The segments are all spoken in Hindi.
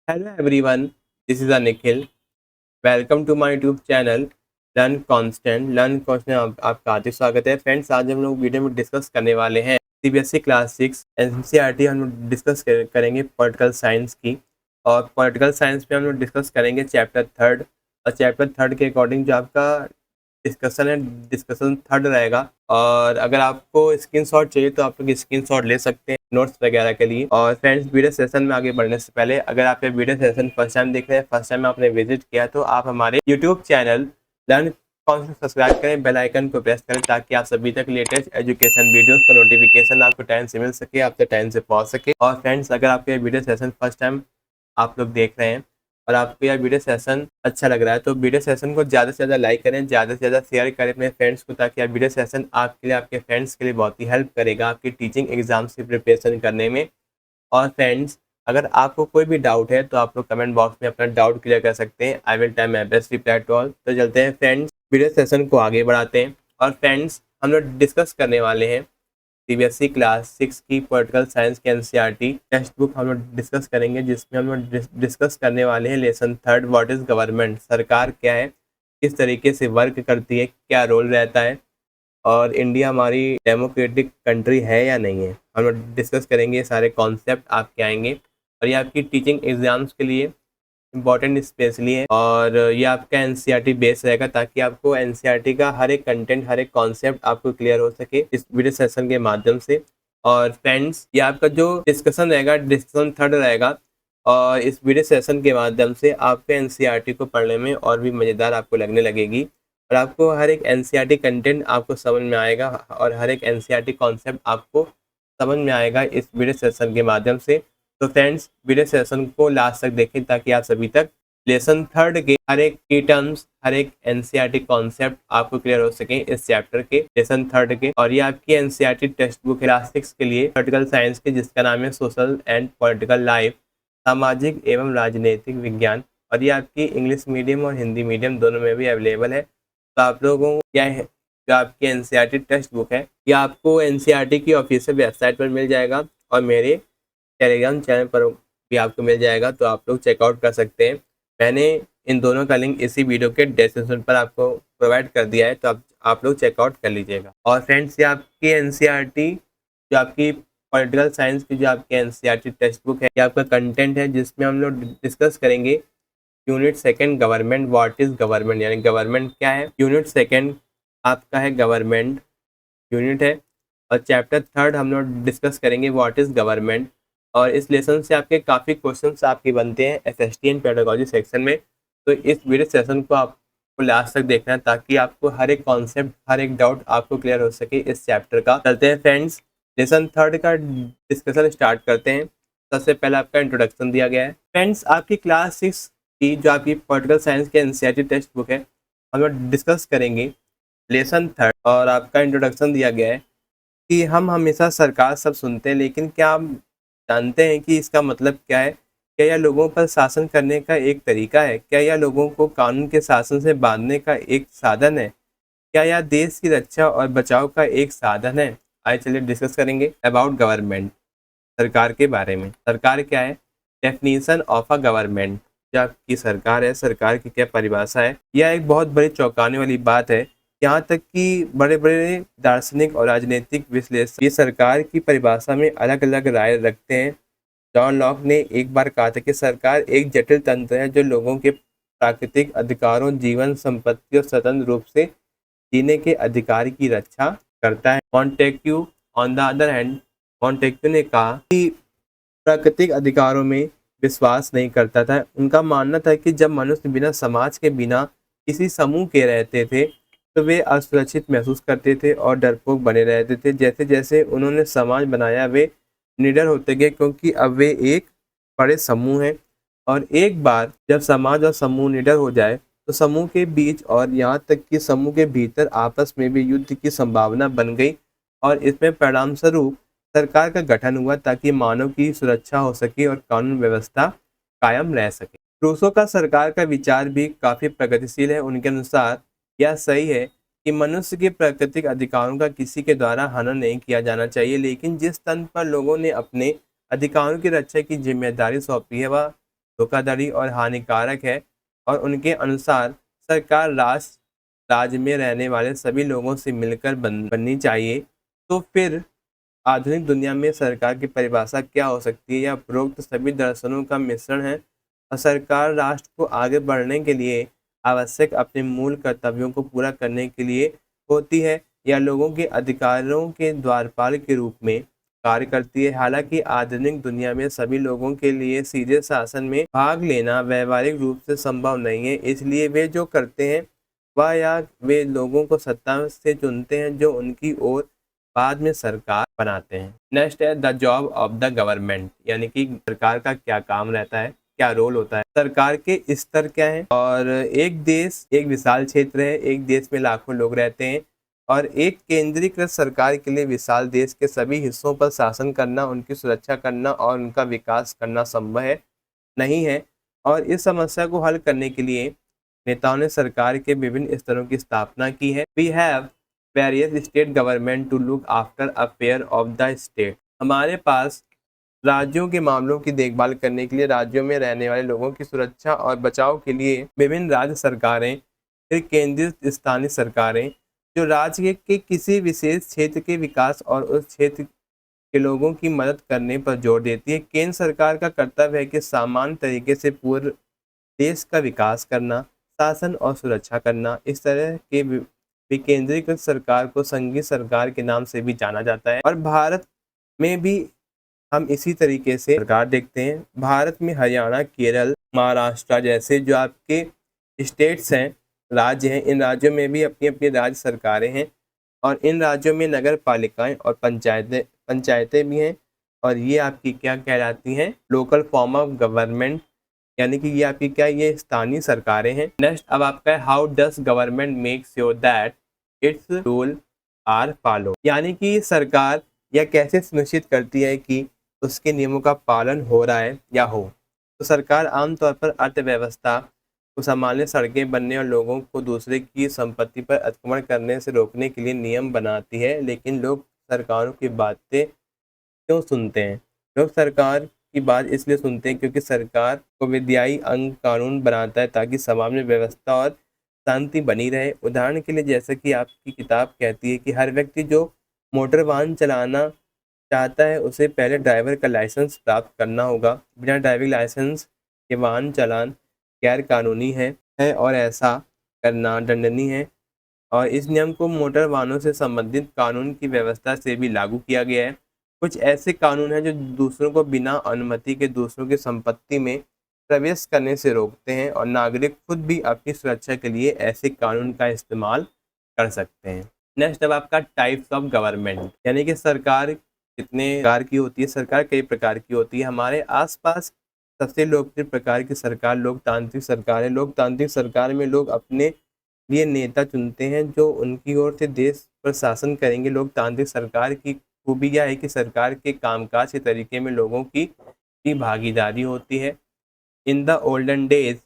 Hello everyone, this is Nikhil. Welcome to my YouTube channel Learn Constant आपका हार्दिक स्वागत है। फ्रेंड्स, आज हम लोग वीडियो में डिस्कस करने वाले हैं सीबीएसई क्लास 6 एनसीईआरटी। हम लोग डिस्कस करेंगे पॉलिटिकल साइंस की। और पॉलिटिकल साइंस में हम लोग डिस्कस करेंगे चैप्टर थर्ड। और चैप्टर थर्ड के अकॉर्डिंग जो आपका डिस्कशन है, डिस्कशन थर्ड रहेगा। और अगर आपको स्क्रीनशॉट चाहिए तो आप लोग स्क्रीनशॉट ले सकते हैं नोट्स वगैरह के लिए। और फ्रेंड्स, वीडियो सेशन में आगे बढ़ने से पहले अगर आप ये वीडियो सेशन फर्स्ट टाइम देख रहे हैं, फर्स्ट टाइम आपने विजिट किया, तो आप हमारे यूट्यूब चैनल लर्न कौन सब्सक्राइब करें, बेल आइकन को प्रेस करें, ताकि आप सभी तक लेटेस्ट एजुकेशन वीडियोस का नोटिफिकेशन आपको टाइम से मिल सके, आपके टाइम से पहुंच सके। और फ्रेंड्स, अगर आपको ये वीडियो सेशन फर्स्ट टाइम आप लोग देख रहे हैं और आपको यह वीडियो सेशन अच्छा लग रहा है, तो वीडियो सेशन को ज़्यादा से ज़्यादा लाइक करें, ज़्यादा से ज़्यादा शेयर करें अपने फ्रेंड्स को, ताकि यह वीडियो सेशन आपके लिए, आपके फ्रेंड्स के लिए बहुत ही हेल्प करेगा आपकी टीचिंग एग्जाम्स की प्रिपरेशन करने में। और फ्रेंड्स, अगर आपको कोई भी डाउट है तो आप लोग कमेंट बॉक्स में अपना डाउट क्लियर कर सकते हैं। I will time my best reply to all. तो चलते हैं फ्रेंड्स, वीडियो सेशन को आगे बढ़ाते हैं। और फ्रेंड्स, हम लोग डिस्कस करने वाले हैं सीबीएसई क्लास 6 की पॉलिटिकल साइंस की एनसीईआरटी टेक्स्ट बुक हम लोग डिस्कस करेंगे, जिसमें हम लोग डिस्कस करने वाले हैं lesson third, what is government, सरकार क्या है, किस तरीके से वर्क करती है, क्या रोल रहता है, और इंडिया हमारी डेमोक्रेटिक कंट्री है या नहीं है। हम लोग डिस्कस करेंगे, ये सारे कॉन्सेप्ट आपके आएंगे। और ये आपकी टीचिंग एग्जाम्स के लिए इम्पॉर्टेंट स्पेशली है। और ये आपका एनसीईआरटी बेस रहेगा, ताकि आपको एनसीईआरटी का हर एक कंटेंट, हर एक कॉन्सेप्ट आपको क्लियर हो सके इस वीडियो सेशन के माध्यम से। और फ्रेंड्स, ये आपका जो डिस्कशन रहेगा, डिस्कशन थर्ड रहेगा। और इस वीडियो सेशन के माध्यम से आपके एनसीईआरटी को पढ़ने में और भी मज़ेदार आपको लगने लगेगी। और आपको हर एक एनसीईआरटी कंटेंट आपको समझ में आएगा, और हर एक एनसीईआरटी कॉन्सेप्ट आपको समझ में आएगा इस वीडियो सेशन के माध्यम से। तो फ्रेंड्स, वीडियो सेशन को लास्ट तक देखें, ताकि आप सभी तक लेसन थर्ड के हर एक की टर्म्स, हर एक एनसीईआरटी कॉन्सेप्ट आपको क्लियर हो सके इस चैप्टर के, लेसन थर्ड के। और ये आपकी एनसीईआरटी टेक्स्ट बुक क्लास 6 के लिए पॉलिटिकल साइंस की, जिसका नाम है सोशल एंड पॉलिटिकल लाइफ, सामाजिक एवं राजनीतिक विज्ञान। और ये आपकी इंग्लिश मीडियम और हिंदी मीडियम दोनों में भी अवेलेबल है। तो आप लोगों को क्या है, जो आपकी एनसीईआरटी टेक्स्ट बुक है, ये आपको एनसीईआरटी की ऑफिशियल वेबसाइट पर मिल जाएगा, और मेरे टेलीग्राम चैनल पर भी आपको मिल जाएगा, तो आप लोग चेकआउट कर सकते हैं। मैंने इन दोनों का लिंक इसी वीडियो के डिस्क्रिप्शन पर आपको प्रोवाइड कर दिया है, तो आप लोग चेकआउट कर लीजिएगा। और फ्रेंड्स, ये आपकी एनसीईआरटी, जो आपकी पॉलिटिकल साइंस की जो आपकी एनसीईआरटी टेक्स्ट बुक है, ये आपका कंटेंट है, जिसमें हम लोग डिस्कस करेंगे unit second government, what is government, यानी गवर्नमेंट क्या है। यूनिट सेकंड आपका है गवर्नमेंट यूनिट है। और चैप्टर थर्ड हम लोग डिस्कस करेंगे व्हाट इज गवर्नमेंट। और इस लेसन से आपके काफ़ी क्वेश्चंस आपके बनते हैं एसएसटी एंड पेडागोजी सेक्शन में। तो इस वीडियो सेशन को आपको लास्ट तक देखना है, ताकि आपको हर एक कॉन्सेप्ट, हर एक डाउट आपको क्लियर हो सके इस चैप्टर का। चलते हैं फ्रेंड्स, लेसन थर्ड का डिस्कशन स्टार्ट करते हैं। सबसे पहले आपका इंट्रोडक्शन दिया गया है। फ्रेंड्स, आपकी क्लास 6 की जो आपकी पॉलिटिकल साइंस की एनसीईआरटी टेक्स्ट बुक है, हम लोग डिस्कस करेंगे लेसन थर्ड। और आपका इंट्रोडक्शन दिया गया है कि हम हमेशा सरकार सब सुनते हैं, लेकिन क्या आप जानते हैं कि इसका मतलब क्या है? क्या यह लोगों पर शासन करने का एक तरीका है? क्या यह लोगों को कानून के शासन से बांधने का एक साधन है? क्या यह देश की रक्षा और बचाव का एक साधन है? आइए चलिए डिस्कस करेंगे अबाउट गवर्नमेंट, सरकार के बारे में। सरकार क्या है? डेफिनेशन ऑफ अ गवर्नमेंट, जो आपकी सरकार है, सरकार की क्या परिभाषा है? यह एक बहुत बड़ी चौंकाने वाली बात है। यहाँ तक कि बड़े बड़े दार्शनिक और राजनीतिक विश्लेषक ये सरकार की परिभाषा में अलग अलग राय रखते हैं। जॉन लॉक ने एक बार कहा था कि सरकार एक जटिल तंत्र है, जो लोगों के प्राकृतिक अधिकारों, जीवन, संपत्ति और स्वतंत्र रूप से जीने के अधिकार की रक्षा करता है। मॉन्टेक्यू ऑन द अदर हैंड, मॉन्टेक्यू ने कहा कि प्राकृतिक अधिकारों में विश्वास नहीं करता था। उनका मानना था कि जब मनुष्य बिना समाज के, बिना किसी समूह के रहते थे, तो वे असुरक्षित महसूस करते थे और डरपोक बने रहते थे। जैसे जैसे उन्होंने समाज बनाया, वे निडर होते गए, क्योंकि अब वे एक बड़े समूह हैं। और एक बार जब समाज और समूह निडर हो जाए, तो समूह के बीच और यहाँ तक कि समूह के भीतर आपस में भी युद्ध की संभावना बन गई। और इसमें परिणाम स्वरूप सरकार का गठन हुआ, ताकि मानव की सुरक्षा हो सके और कानून व्यवस्था कायम रह सके। रूसो का सरकार का विचार भी काफी प्रगतिशील है। उनके अनुसार यह सही है कि मनुष्य के प्राकृतिक अधिकारों का किसी के द्वारा हनन नहीं किया जाना चाहिए, लेकिन जिस तंत्र पर लोगों ने अपने अधिकारों की रक्षा की जिम्मेदारी सौंपी है, वह धोखाधड़ी और हानिकारक है, और उनके अनुसार सरकार राज्य में रहने वाले सभी लोगों से मिलकर बननी चाहिए। तो फिर आधुनिक दुनिया में सरकार की परिभाषा क्या हो सकती है? यह उपरोक्त सभी दर्शनों का मिश्रण है, और सरकार राष्ट्र को आगे बढ़ने के लिए आवश्यक अपने मूल कर्तव्यों को पूरा करने के लिए होती है, या लोगों के अधिकारों के द्वारपाल के रूप में कार्य करती है। हालांकि आधुनिक दुनिया में सभी लोगों के लिए सीधे शासन में भाग लेना व्यवहारिक रूप से संभव नहीं है, इसलिए वे जो करते हैं वह या वे लोगों को सत्ता से चुनते हैं जो उनकी ओर बाद में सरकार बनाते हैं। नेक्स्ट है the job of the government, यानी कि सरकार का क्या काम रहता है, क्या रोल होता है, सरकार के स्तर क्या है। और एक देश एक विशाल क्षेत्र है, एक देश में लाखों लोग रहते हैं, और एक केंद्रीकृत सरकार के लिए विशाल देश के सभी हिस्सों पर शासन करना, उनकी सुरक्षा करना और उनका विकास करना संभव है नहीं है। और इस समस्या को हल करने के लिए नेताओं ने सरकार के विभिन्न स्तरों की स्थापना की है। We have various state government to look after affair of the state. हमारे पास राज्यों के मामलों की देखभाल करने के लिए, राज्यों में रहने वाले लोगों की सुरक्षा और बचाव के लिए विभिन्न राज्य सरकारें, फिर केंद्रीय स्थानीय सरकारें जो राज्य के किसी विशेष क्षेत्र के विकास और उस क्षेत्र के लोगों की मदद करने पर जोर देती है। केंद्र सरकार का कर्तव्य है कि सामान्य तरीके से पूरे देश का विकास करना, शासन और सुरक्षा करना। इस तरह के विकेंद्रीकृत सरकार को संघीय सरकार के नाम से भी जाना जाता है, और भारत में भी हम इसी तरीके से सरकार देखते हैं। भारत में हरियाणा, केरल, महाराष्ट्र जैसे जो आपके स्टेट्स हैं, राज्य हैं, इन राज्यों में भी अपनी अपनी राज्य सरकारें हैं, और इन राज्यों में नगर पालिकाएं और पंचायतें भी हैं, और ये आपकी क्या कहलाती हैं? लोकल फॉर्म ऑफ गवर्नमेंट, यानी कि ये आपकी क्या, ये स्थानीय सरकारें हैं। नेक्स्ट अब आपका है how does government make sure that its rule are follow, यानी कि सरकार यह कैसे सुनिश्चित करती है कि उसके नियमों का पालन हो रहा है या हो। तो सरकार आमतौर पर अर्थव्यवस्था को संभालने, सड़कें बनने और लोगों को दूसरे की संपत्ति पर अतिक्रमण करने से रोकने के लिए नियम बनाती है। लेकिन लोग सरकारों की बातें क्यों सुनते हैं? लोग सरकार की बात इसलिए सुनते हैं क्योंकि सरकार को विधायी अंग कानून बनाता है ताकि समाज में व्यवस्था और शांति बनी रहे। उदाहरण के लिए जैसे कि आपकी किताब कहती है कि हर व्यक्ति जो मोटर वाहन चलाना चाहता है उसे पहले ड्राइवर का लाइसेंस प्राप्त करना होगा। बिना ड्राइविंग लाइसेंस के वाहन चलान गैर कानूनी है और ऐसा करना दंडनीय है। और इस नियम को मोटर वाहनों से संबंधित कानून की व्यवस्था से भी लागू किया गया है। कुछ ऐसे कानून हैं जो दूसरों को बिना अनुमति के दूसरों की संपत्ति में प्रवेश करने से रोकते हैं, और नागरिक खुद भी अपनी सुरक्षा के लिए ऐसे कानून का इस्तेमाल कर सकते हैं। नेक्स्ट अब आपका टाइप्स ऑफ गवर्नमेंट, यानी कि सरकार कितने प्रकार की होती है? सरकार कई प्रकार की होती है। हमारे आसपास सबसे लोकप्रिय प्रकार की सरकार लोकतांत्रिक सरकार है। लोकतांत्रिक सरकार में लोग अपने लिए नेता चुनते हैं जो उनकी ओर से देश पर शासन करेंगे। लोकतांत्रिक सरकार की खूबी यह है कि सरकार के कामकाज के तरीके में लोगों की भागीदारी होती है। इन द ओल्डन डेज,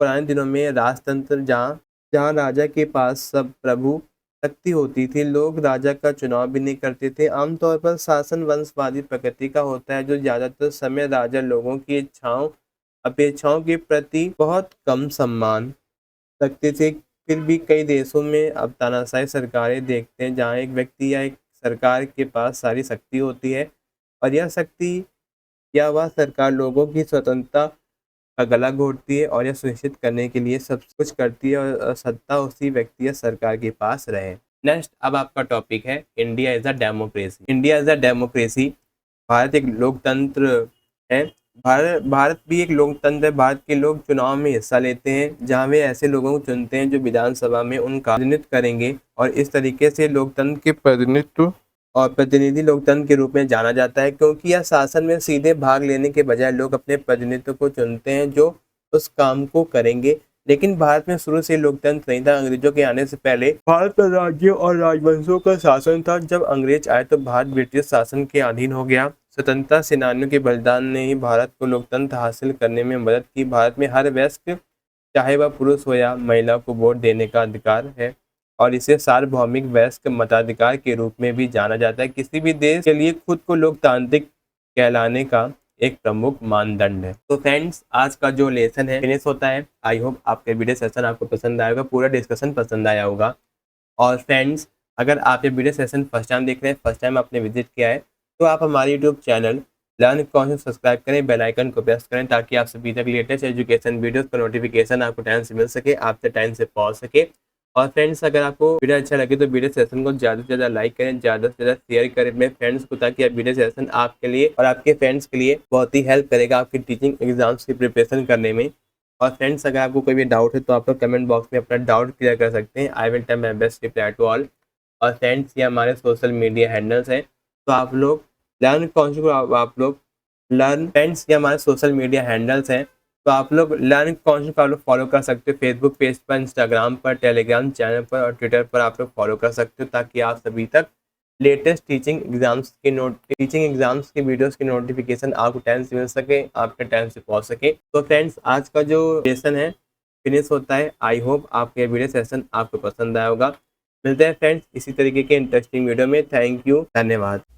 पुराने दिनों में राजतंत्र जहाँ राजा के पास सब प्रभु शक्ति होती थी, लोग राजा का चुनाव भी नहीं करते थे। आमतौर पर शासन वंशवादी प्रकृति का होता है, जो ज़्यादातर समय राजा लोगों की अपेक्षाओं के प्रति बहुत कम सम्मान रखते थे। फिर भी कई देशों में अब तानाशाही सरकारें देखते हैं जहाँ एक व्यक्ति या एक सरकार के पास सारी शक्ति होती है, और यह शक्ति या वह सरकार लोगों की स्वतंत्रता का गला घोटती है और यह सुनिश्चित करने के लिए सब कुछ करती है और सत्ता उसी व्यक्ति या सरकार के पास रहे। नेक्स्ट अब आपका टॉपिक है India is a democracy. India is a democracy, Bharat एक लोकतंत्र है। भारत भी एक लोकतंत्र है। भारत के लोग चुनाव में हिस्सा लेते हैं जहां वे ऐसे लोगों को चुनते हैं जो विधानसभा में उनका प्रतिनिधित्व करेंगे, और इस तरीके से लोकतंत्र के प्रतिनिधि लोकतंत्र के रूप में जाना जाता है, क्योंकि यह शासन में सीधे भाग लेने के बजाय लोग अपने प्रतिनिधित्व को चुनते हैं जो उस काम को करेंगे। लेकिन भारत में शुरू से लोकतंत्र नहीं था। अंग्रेजों के आने से पहले भारत पर राज्यों और राजवंशों का शासन था। जब अंग्रेज आए तो भारत ब्रिटिश शासन के अधीन हो गया। स्वतंत्रता सेनानियों के बलिदान ने ही भारत को लोकतंत्र हासिल करने में मदद की। भारत में हर वयस्क, चाहे वह पुरुष हो या महिला, को वोट देने का अधिकार है, और इसे सार्वभौमिक वयस्क मताधिकार के रूप में भी जाना जाता है। किसी भी देश के लिए खुद को लोकतांत्रिक कहलाने का एक प्रमुख मानदंड है। तो फ्रेंड्स आज का जो लेसन है फिनिश होता है। आई होप आपके वीडियो सेशन आपको पसंद आएगा, पूरा डिस्कशन पसंद आया होगा। और फ्रेंड्स अगर आप ये वीडियो सेशन फर्स्ट टाइम देख रहे हैं, फर्स्ट टाइम आपने विजिट किया है, तो आप हमारे YouTube channel learn concept subscribe करें, बेल आइकन को प्रेस करें ताकि आप सभी तक लेटेस्ट एजुकेशन वीडियोस का नोटिफिकेशन आपको टाइम से मिल सके, आपसे टाइम से पहुंच सके। और फ्रेंड्स अगर आपको वीडियो अच्छा लगे तो वीडियो सेशन को ज़्यादा से ज़्यादा लाइक करें, ज़्यादा से ज़्यादा शेयर करें अपने फ्रेंड्स को, ताकि आप वीडियो सेशन आपके लिए और आपके फ्रेंड्स के लिए बहुत ही हेल्प करेगा आपकी टीचिंग एग्जाम्स की प्रिपरेशन करने में। और फ्रेंड्स अगर आपको कोई भी डाउट है तो आप लोग कमेंट बॉक्स में अपना डाउट क्लियर कर सकते हैं। I will try my best reply to all. और फ्रेंड्स ये हमारे सोशल मीडिया हैंडल्स हैं, तो आप लोग लर्न कॉन्सेप्ट को आप लोग लर्न फ्रेंड्स ये हमारे सोशल मीडिया हैंडल्स हैं, तो आप लोग लर्न कॉन्सेप्ट को आप लोग फॉलो कर सकते हो फेसबुक पेज पर, इंस्टाग्राम पर, टेलीग्राम चैनल पर और ट्विटर पर आप लोग फॉलो कर सकते हो, ताकि आप सभी तक लेटेस्ट टीचिंग एग्जाम्स की वीडियोस की नोटिफिकेशन आपको टाइम से मिल सके, आपके टाइम से पहुंच सके। तो फ्रेंड्स आज का जो सेशन है फिनिश होता है। आई होप आपके वीडियो सेशन आपको पसंद आया होगा। मिलते हैं फ्रेंड्स इसी तरीके के इंटरेस्टिंग वीडियो में। थैंक यू, धन्यवाद।